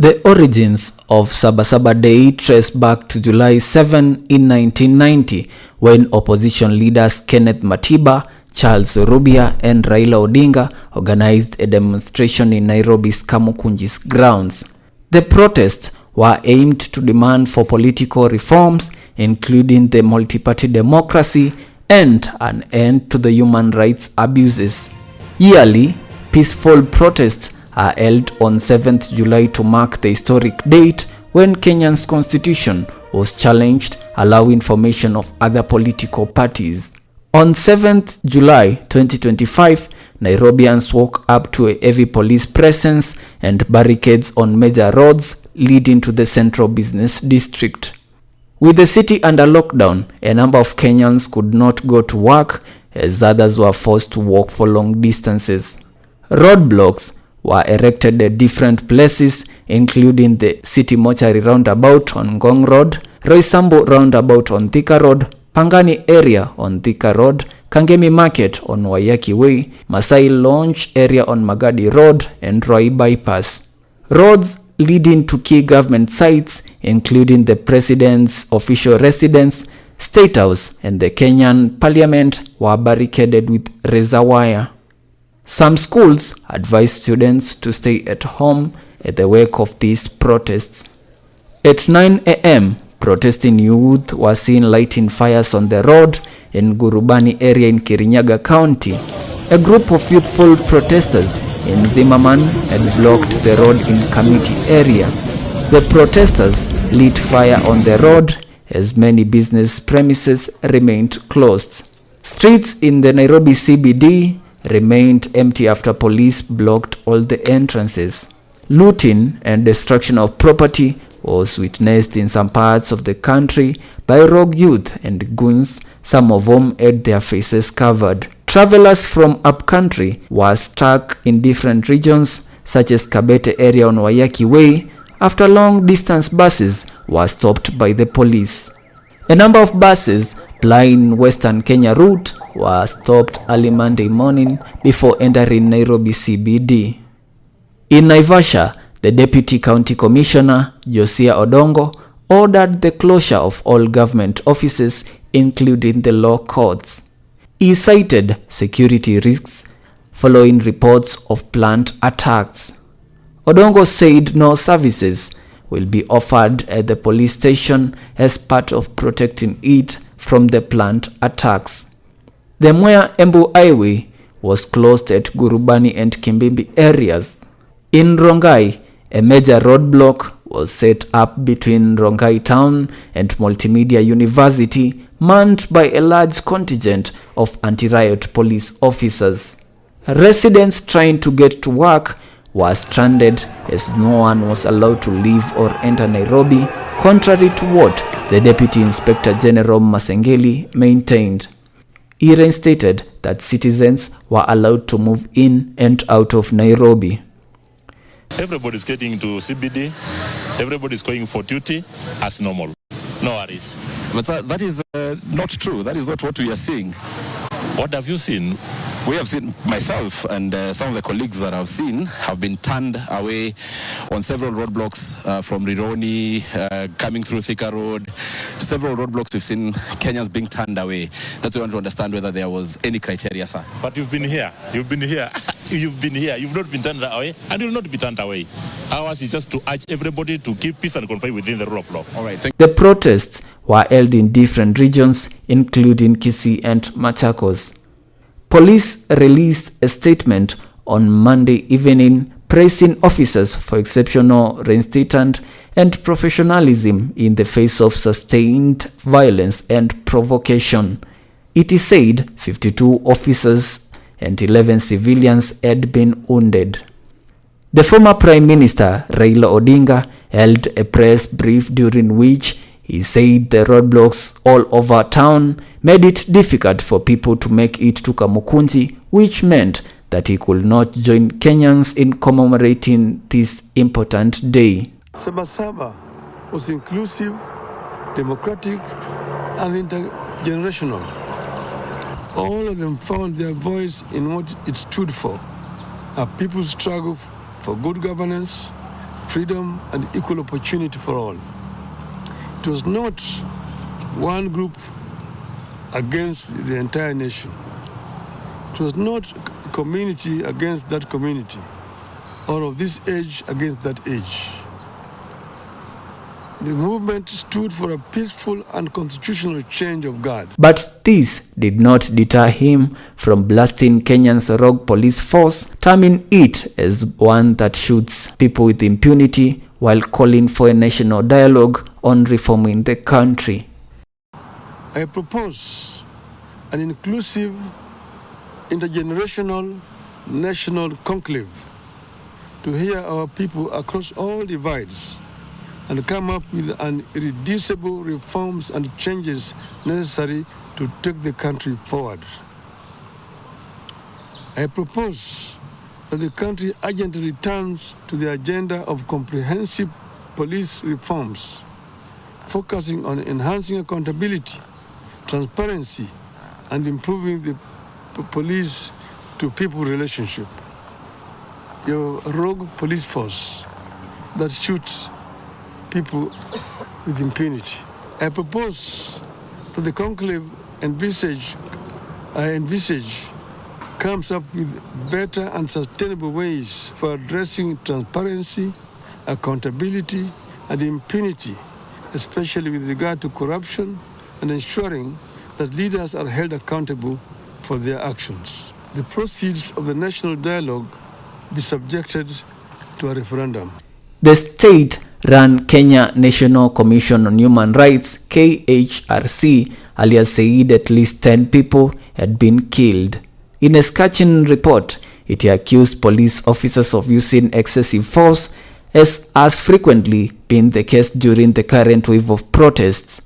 The origins of SABASABA Day trace back to July 7 in 1990, when opposition leaders Kenneth Matiba, Charles Rubia and Raila Odinga organized a demonstration in Nairobi's Kamukunji's grounds. The protests were aimed to demand for political reforms, including the multi-party democracy and an end to the human rights abuses. Yearly, peaceful protests are held on 7th July to mark the historic date when Kenya's constitution was challenged, allowing formation of other political parties. On 7th July 2025, Nairobians woke up to a heavy police presence and barricades on major roads leading to the central business district. With the city under lockdown, a number of Kenyans could not go to work as others were forced to walk for long distances. Roadblocks were erected at different places, including the City Mortuary roundabout on Ngong Road, Roysambu roundabout on Thika Road, Pangani area on Thika Road, Kangemi Market on Waiyaki Way, Masai Lounge area on Magadi Road, and Roi Bypass. Roads leading to key government sites, including the President's official residence, State House, and the Kenyan Parliament, were barricaded with razor wire. Some schools advised students to stay at home at the wake of these protests. At 9 a.m., protesting youth were seen lighting fires on the road in Gurubani area in Kirinyaga County. A group of youthful protesters in Zimmerman had blocked the road in Kamiti area. The protesters lit fire on the road as many business premises remained closed. Streets in the Nairobi CBD remained empty after police blocked all the entrances. Looting and destruction of property was witnessed in some parts of the country by rogue youth and goons, some of whom had their faces covered. Travelers from upcountry were stuck in different regions such as Kabete area on Waiyaki Way after long-distance buses were stopped by the police. A number of buses plying Western Kenya route were stopped early Monday morning before entering Nairobi CBD. In Naivasha, the Deputy County Commissioner, Josia Odongo, ordered the closure of all government offices, including the law courts. He cited security risks following reports of planned attacks. Odongo said no services will be offered at the police station as part of protecting it from the planned attacks. The Mwea Embu Highway was closed at Gurubani and Kimbimbi areas. In Rongai, a major roadblock was set up between Rongai Town and Multimedia University, manned by a large contingent of anti-riot police officers. Residents trying to get to work were stranded as no one was allowed to leave or enter Nairobi, contrary to what the Deputy Inspector General Masengeli maintained. He reinstated that citizens were allowed to move in and out of Nairobi. Everybody's getting to CBD, everybody's going for duty as normal. No worries. But that is not true. That is not what we are seeing. What have you seen? We have seen, myself and some of the colleagues that I've seen have been turned away on several roadblocks from Rironi, coming through Thika Road. Several roadblocks we've seen Kenyans being turned away. That's why we want to understand whether there was any criteria, sir. But you've been here. You've been here. You've been here. You've not been turned away and will not be turned away. Ours is just to urge everybody to keep peace and conformity within the rule of law. All right. The protests were held in different regions, including Kisii and Machakos. Police released a statement on Monday evening praising officers for exceptional reinstatement and professionalism in the face of sustained violence and provocation. It is said 52 officers and 11 civilians had been wounded. The former Prime Minister Raila Odinga held a press brief during which he said the roadblocks all over town made it difficult for people to make it to Kamukunji, which meant that he could not join Kenyans in commemorating this important day. SABASABA was inclusive, democratic, and intergenerational. All of them found their voice in what it stood for: a people's struggle for good governance, freedom and equal opportunity for all. It was not one group against the entire nation. It was not community against that community, or of this age against that age. The movement stood for a peaceful and constitutional change of guard. But this did not deter him from blasting Kenya's rogue police force, terming it as one that shoots people with impunity, while calling for a national dialogue on reforming the country. I propose an inclusive, intergenerational, national conclave to hear our people across all divides and come up with an irreducible reforms and changes necessary to take the country forward. I propose that the country urgently returns to the agenda of comprehensive police reforms, focusing on enhancing accountability, transparency, and improving the police to people relationship. Your rogue police force that shoots people with impunity. I propose that the conclave I envisage comes up with better and sustainable ways for addressing transparency, accountability, and impunity, especially with regard to corruption and ensuring that leaders are held accountable for their actions. The proceeds of the national dialogue be subjected to a referendum. The state-run Kenya National Commission on Human Rights, KHRC, earlier said at least 10 people had been killed. In a scathing report, it accused police officers of using excessive force, as has frequently been the case during the current wave of protests.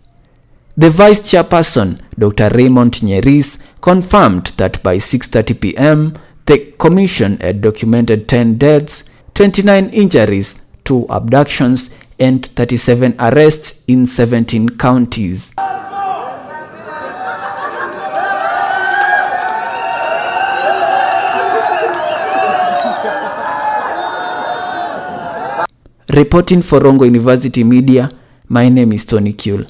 The vice chairperson, Dr. Raymond Nyeris, confirmed that by 6:30 p.m., the commission had documented 10 deaths, 29 injuries, 2 abductions, and 37 arrests in 17 counties. Reporting for Rongo University Media, my name is Tony Kuhl.